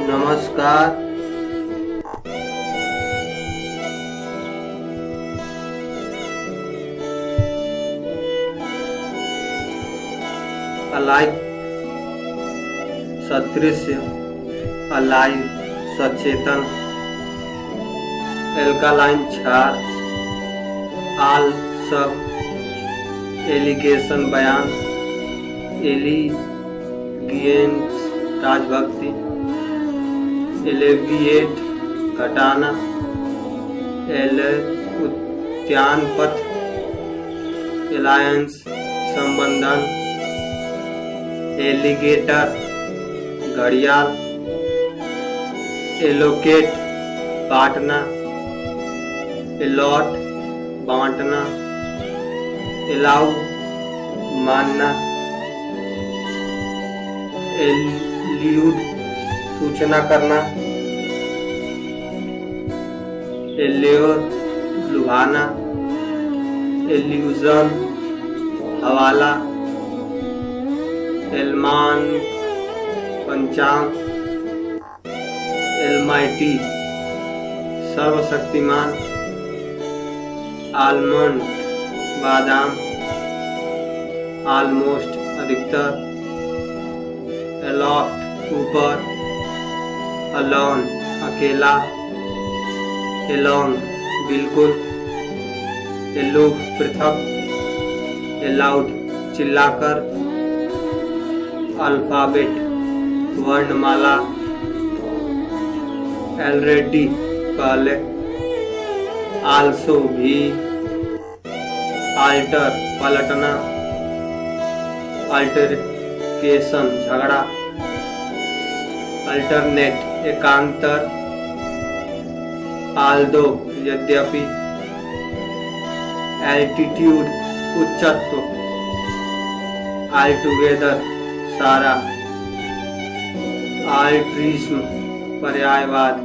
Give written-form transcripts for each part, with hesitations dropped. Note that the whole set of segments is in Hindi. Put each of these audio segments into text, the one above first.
नमस्कार। अलाइव सदृश्य, अलाइव सचेतन, एल्कालाइन क्षार, आल सब, एलिगेशन बयान, एलिगिएंस राजभक्ति, एलेविएट घटाना, एले उद्यान पथ, एलायंस संबंधन, एलिगेटर घड़ियाल, एलोकेट बांटना, एलॉट बांटना, एलाउ मानना, एल्यूड सूचना करना, एल्योर लुभाना, एल्यूजन हवाला, एलमान पंचांग, एलमाइटी सर्वशक्तिमान, आलमंड बादाम, ऑलमोस्ट अधिकतर, एलॉफ्ट ऊपर, अलोन अकेला, एलोंग बिल्कुल, एलूफ पृथक, एलाउड चिल्लाकर, अल्फाबेट वर्णमाला, ऑलरेडी पहले, आल्सो भी, आल्टर पलटना, अल्टरकेशन झगड़ा, अल्टरनेट एकांतर, आल्दो यद्यपि, एल्टीट्यूड उच्चत्व, ऑलटुगेदर सारा, आल्ट्रिज्म पर्यायवाद,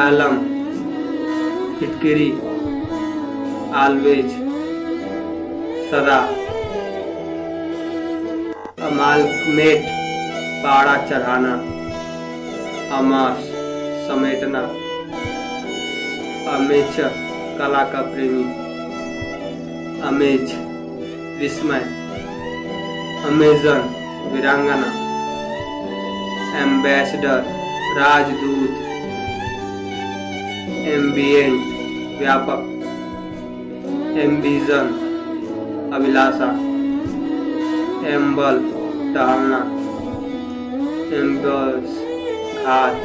आलम फिटकिरी, ऑलवेज सदा, अमालगमेट पाड़ा चढ़ाना, अमास समेटना, अमेचर कला का प्रेमी, अमेज विस्मय, अमेजन वीरांगना, एम्बेसडर राजदूत, एम्बिएंट व्यापक, एम्बिजन अभिलाषा, एम्बल टहलना, एम्बल्स घात,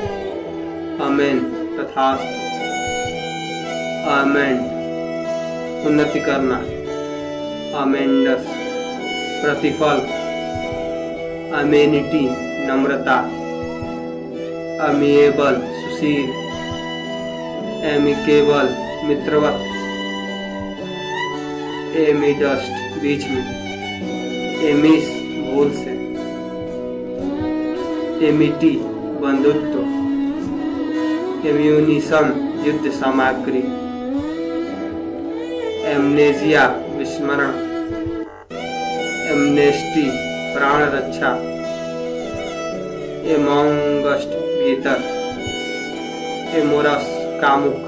अमेन तथास्तु, अमेंड उन्नति करना, अमेंडस प्रतिफल, अमेनिटी नम्रता, अमिएबल सुशील, एमिकेबल मित्रवत, एमिडस्ट बीच में, एमिस भूल से, एमिटी बंधुत्व, एम्यूनिशन युद्ध सामग्री, एमनेजिया विस्मरण, एमनेस्टी प्राण रक्षा, एमोंगस्ट भीतर, एमोरस कामुक,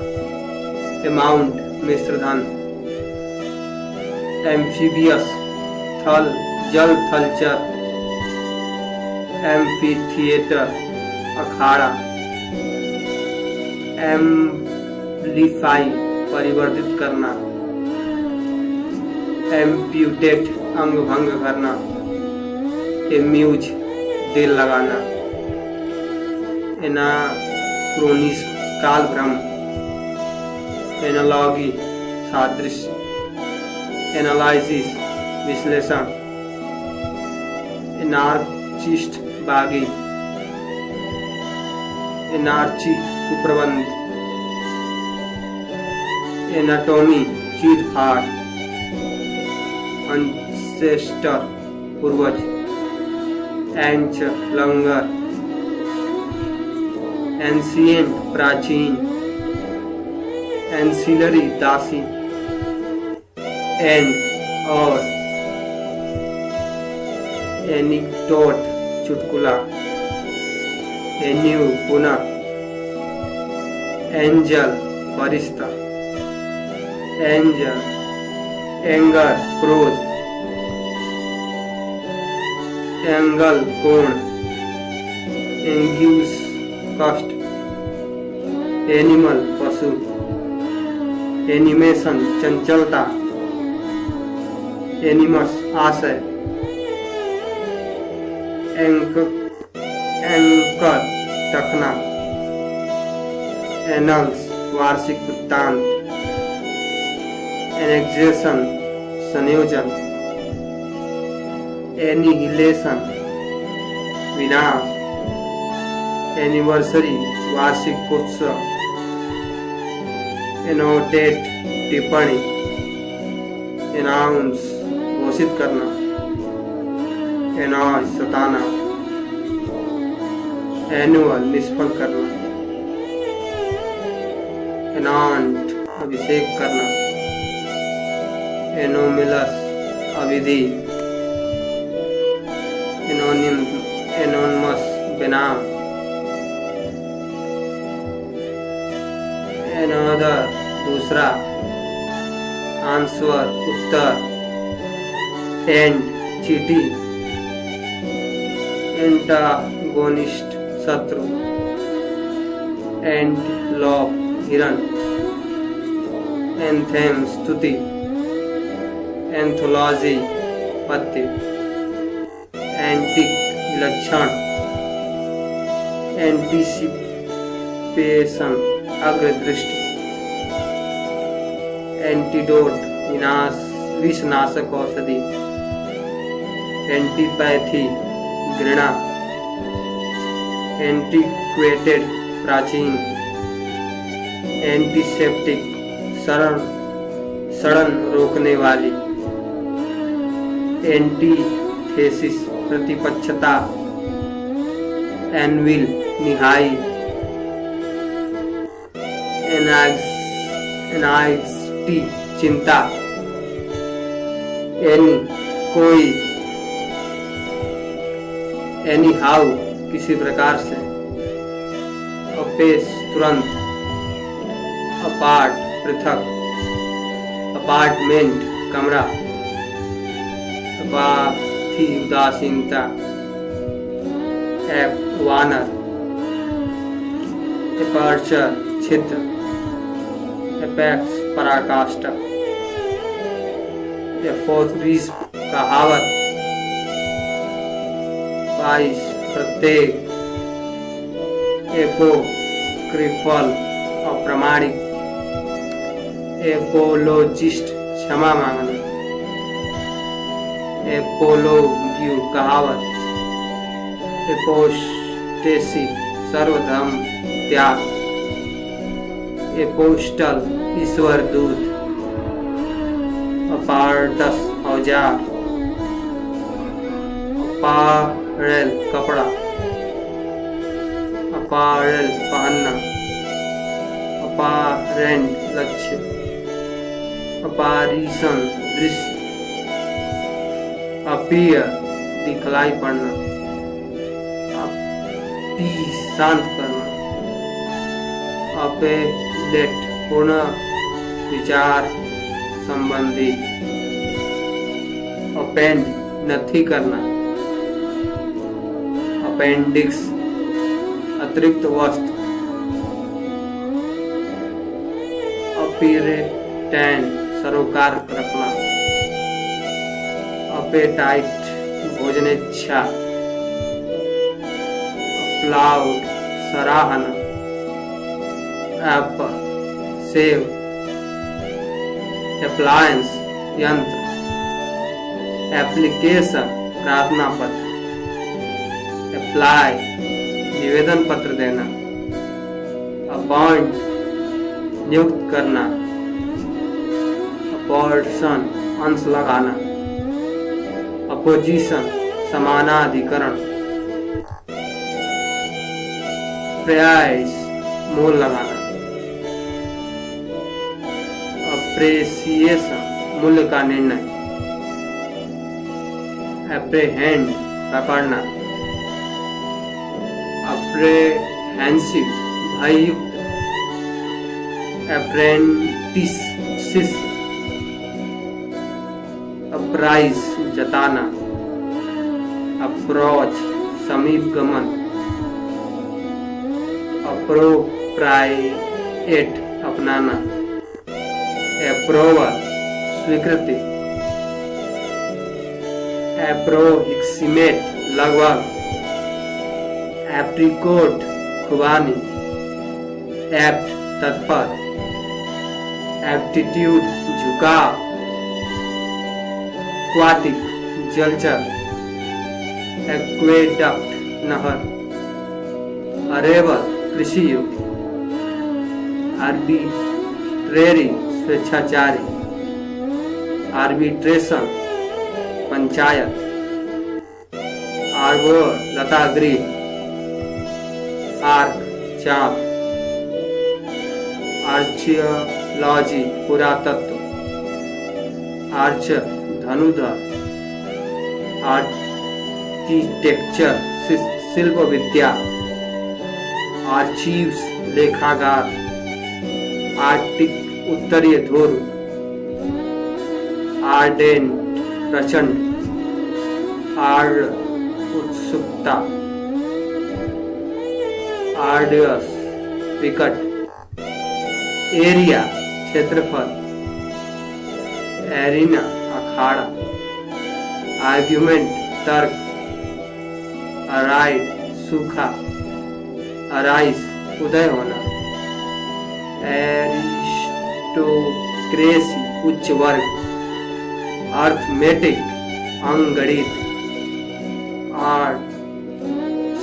एमाउंट मिश्रधन, एम्फीबियस थल जल थलचर, एम्फीथिएटर अखाड़ा, एम्प्लीफाई परिवर्तित करना, एम्प्यूटेट अंग भंग करना, एम्यूज दिल लगाना, एनाक्रोनिस्म काल भ्रम, एनालॉगी सादृश्य, एनालिसिस विश्लेषण, एनार्चिस्ट बागी, एनार्ची कुप्रबंध, एनाटोमी चीर फाड़, एंसेस्टर पूर्वज, एंच लंगर, एंशिएंट प्राचीन, एंसिलरी दासी, एंड और एनिक्डोट चुटकुला, एन्यू पुनः, एंजल फरिश्ता, एंजल एंगर क्रोध, एंगल कोण, एंग्यूस कष्ट, एनिमल पशु, एनिमेशन चंचलता, एनिमस आशय, एंकर टखना, एनल्स वार्षिक वृत्तांत, एनेक्सेशन संयोजन, एनिहिलेशन विनाश, एनिवर्सरी वार्षिक उत्सव, एनोटेट टिप्पणी, एनाउंस घोषित करना, एनॉय सताना, एनुअल निष्फल करना, एनॉन्ट अभिषेक करना, एनोमिलस अविधि, एनोनमस बेनाम, एनोदर दूसरा, आंसर उत्तर, एंड चीटी, एंटागोनिस्ट शत्रु, एंटलॉप हिरण, एंथेम स्तुति, एंथोलॉजी पत्य, एंटिक विलक्षण, एंटीसिपेशन अग्रदृष्टि, एंटीडोट विषनाशक औषधि, एंटीपैथी घृणा, एंटीक्वेटेड प्राचीन, एंटीसेप्टिक सड़न रोकने वाली, एंटीथेसिस प्रतिपक्षता, एनविल निहाई, एनाइक्सिटी चिंता, एनी कोई, एनी हाउ किसी प्रकार से, अपेस तुरंत, अपार्ट पृथक, अपार्टमेंट कमरा, अपाथी उदासीनता, एप वानर, एपर्चर छिद्र, एपेक्स पराकाष्ठा, एफोरिज्म कहावत, बाईस प्रत्येक, एपोक्रिफल अप्रमाणिक, एपोलोजिस्ट क्षमा मांगना, एपोलोग्यू कहावत, एपोस्टेसी सर्वधर्म त्याग, एपोस्टल ईश्वर दूत, अपार्टस औजार, अपारेल कपड़ा, अपारेल पहनना, अपारेंट लक्ष्य, अपारिशन दृश्य, अपीयर दिखलाई पड़ना, अपी शांत करना, अपेलेट पूर्ण विचार संबंधी, अपेंड नथी करना, अपेंडिक्स अतिरिक्त वस्तु, अपीरेटेंट सरोकार रखना, अपेटाइट भोजनेच्छा, अप्लाउड सराहना, एप्पल सेव, एप्लायंस यंत्र, एप्लीकेशन प्रार्थना पत्र, अप्लाई निवेदन पत्र देना, अपॉइंट नियुक्त करना, अपॉर्शन अंश लगाना, अपोजिशन समानाधिकरण, प्राइस मोल लगाना, अप्रेसिएशन मूल्य का निर्णय, एप्रेहेंड पकड़ना, एप्रेहेंसिव भययुक्त, अप्रेंटिस, अप्राइज जताना, अप्रोच समीप गमन, अप्रोप्राइएट अपनाना, अप्रोवल स्वीकृति, अप्रोक्सीमेट लगभग, एप्रिकोट खुबानी, एप्ट तत्पर, एप्टीट्यूड झुकाव, क्वाटिक जलचर, एक्वेडक्ट नहर, अरेबल कृषि योग्य, आर्बिट्रेरी स्वेच्छाचारी, आर्बिट्रेशन पंचायत, आर्बोर लता गृह, आर्क चाप, आर्चियोलॉजी पुरातत्व, आर्चर धनुधर, आर्किटेक्चर शिल्प विद्या, आर्चीव्स लेखागार, आर्टिक उत्तरीय ध्रुव, आर्डेंट प्रचंड, आर्ड उत्सुकता, आर्डियस विकट, एरिया क्षेत्रफल, एरिना अखाड़ा, आर्ग्यूमेंट तर्क, अराइड सूखा, अराइस उदय होना, एरिस्टोक्रेसी उच्च वर्ग, अर्थमेटिक अंगणित, आर्ट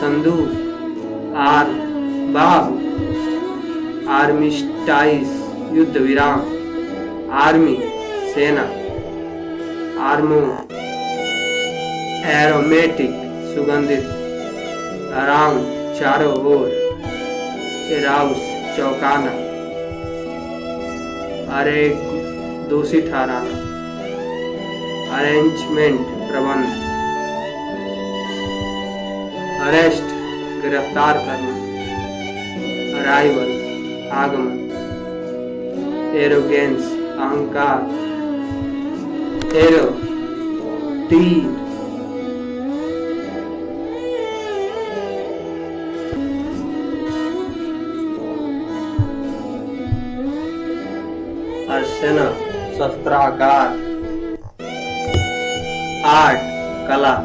संदूक, आर बाहु, आर्मिस्टाइस युद्ध विराम, आर्मी सेना, आर्मो एरोमेटिक सुगंधित, अराउंड चारों ओर, एराउस चौंकाना, अरे दोषी ठहराना, अरेंजमेंट प्रबंध, अरेस्ट गिरफ्तार करना, अराइवल आगमन, एरोगेंस अहंकार, एरो तीर, अर्सेना शस्त्रागार, आर्ट कला,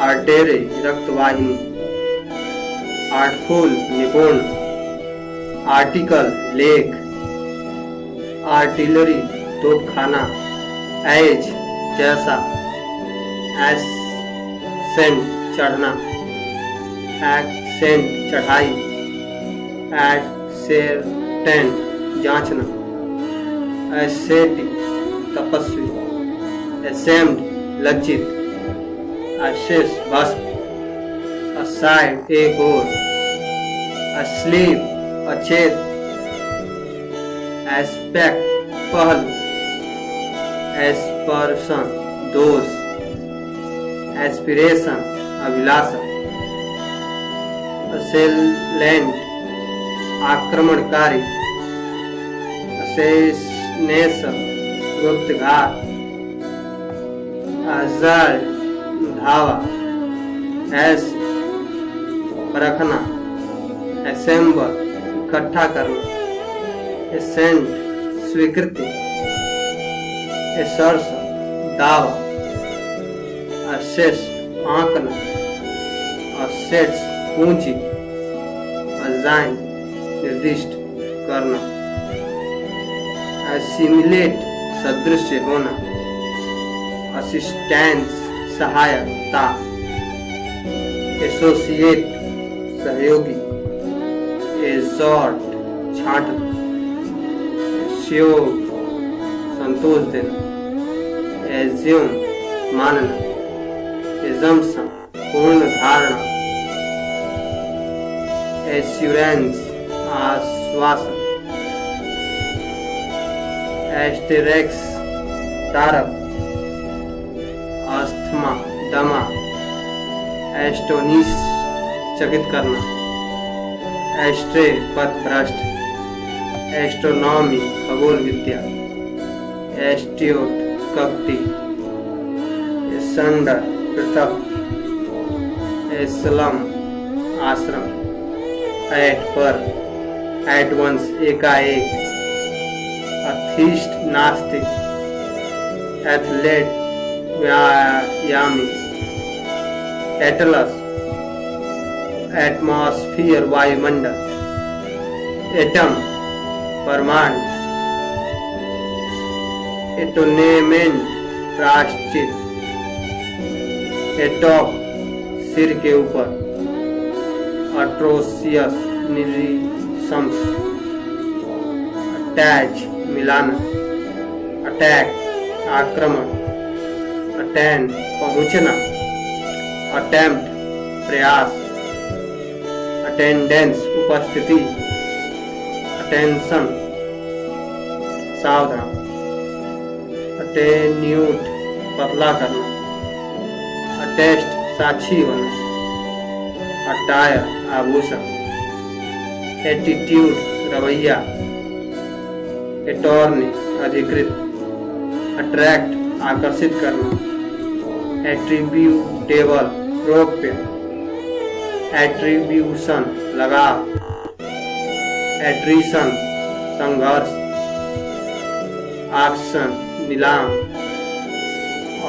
आर्टेरी रक्तवाहिनी, आर्टफुल निपुण, आर्टिकल लेख, आर्टिलरी तोपखाना, एज जैसा, एसेंट चढ़ना, एक्सेंट चढ़ाई, एसेंटेंट जांचना, एसेटिक तपस्वी, एसेम्ड लज्जित, अशेष भस्म, असाइड एक और, अस्लीप अचेत, एस्पेक्ट पहल, एस्पर्शन दोष, एस्पिरेशन अभिलाषा, असेलेंट आक्रमणकारी, असेसिनेशन गुप्तघात, अजल्ट धावा, एस परखना, असेंबल इकट्ठा करना, एसेंट स्वीकृति, एसर्स दावा, असेस आंकना, असेट्स पूंजी, अजाइन निर्दिष्ट करना, असिमिलेट सदृश होना, असिस्टेंस सहायता, एसोसिएट सहयोगी, एजॉर्ट छांटना, एस्योर संतोष देना, एज्यूम मानना, एजम्पशन पूर्ण धारणा, एश्योरेंस आश्वासन, एस्टेरिक्स तारक, अस्थमा दमा, एस्टोनिश चकित करना, एस्ट्रे पथ भ्रष्ट, एस्ट्रोनॉमी खगोल विद्या, एस्ट्रियोट कपटी, एसेंडर पृथक, एस्लम आश्रम, एट पर एट वंस एकाएक, अथिस्ट नास्तिक, एथलेट व्यायामी, एटलस एटमॉस्फियर वायुमंडल, एटम परमाणु, एटोनेमेंट प्रायश्चित, एटॉप सिर के ऊपर, अट्रोसियस निरीशंस, अटैच मिलाना, अटैक आक्रमण, अटेंड पहुंचना, अटेम्प्ट प्रयास, अटेंडेंस उपस्थिति, अटेंशन सावधान, अटेन्यूट पतला करना, अटेस्ट साक्षी होना, अटायर आभूषण, एटीट्यूड रवैया, एटॉर्नी अधिकृत, अट्रैक्ट आकर्षित करना, एट्रीब्यूटेबल प्रोप्य, एट्रीब्यूशन लगाव, एट्रीशन संघर्ष, ऑक्शन नीलाम,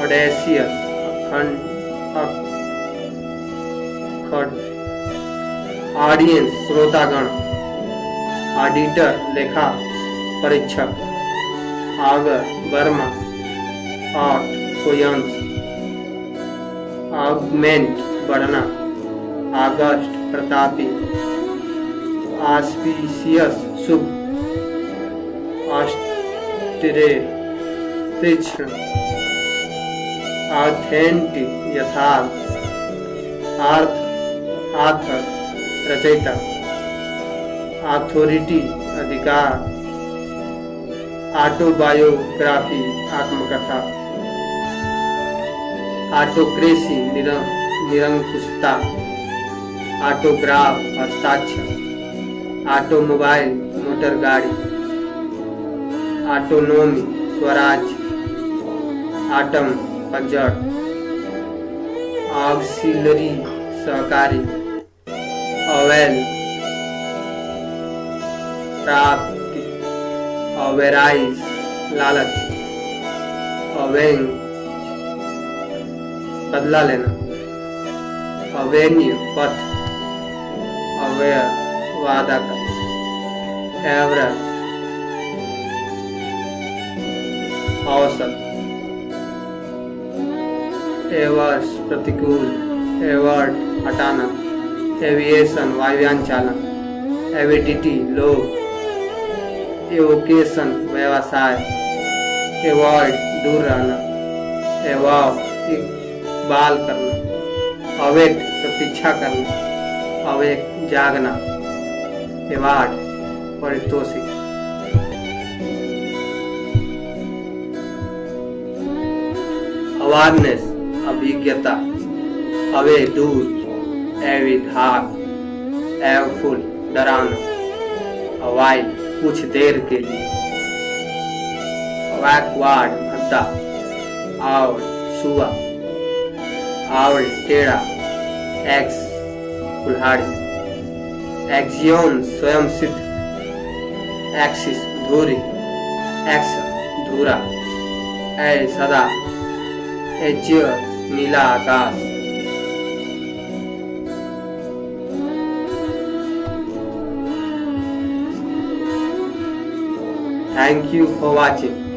ऑडेसियस अखंड, ऑडियंस श्रोतागण, ऑडिटर लेखा परीक्षक, आगर वर्मा, आठ कोई अंश, ऑगमेंट बढ़ना, आगस्ट प्रतापी, ऑस्पिशियस शुभ, ऑस्ट्रे तीक्ष्ण, ऑथेंटिक यथार्थ, आथर रचयिता, अथॉरिटी अधिकार, ऑटोबायोग्राफी आत्मकथा, ऑटोक्रेसी निरंकुशता, ऑटोग्राफ हस्ताक्षर, ऑटोमोबाइल मोटर गाड़ी, ऑटोनोमी स्वराज, आटम पतझड़, ऑक्सिलरी सहकारी, अवेल प्राप्ति, अवेराइज लालच, अवेंज बदला लेना, अवेन्यू पथ, अवेयर वादा कर, एवरेज औसत, एवर्स प्रतिकूल, एवर्ट हटाना, एविएशन वायुयान चालन, एविडिटी लोभ, एवोकेशन व्यवसाय, एवॉइड दूर रहना, एवॉव इकबाल करना, अवेक प्रतीक्षा करना, अवेक जागना, एवार्ड पारितोषिक, अवेयरनेस अभिज्ञता, अवे दूर, एविधार, एवफुल डराना, अवाइल कुछ देर के लिए, बैकवर्ड भद्दा, आउल सुआ, आउल टेढ़ा, एक्स कुल्हाड़ी, एक्सियोन स्वयं सिद्ध, एक्सिस धुरी, एक्स धुरा, ए सदा, एजियर नीला आकाश। Thank you for watching.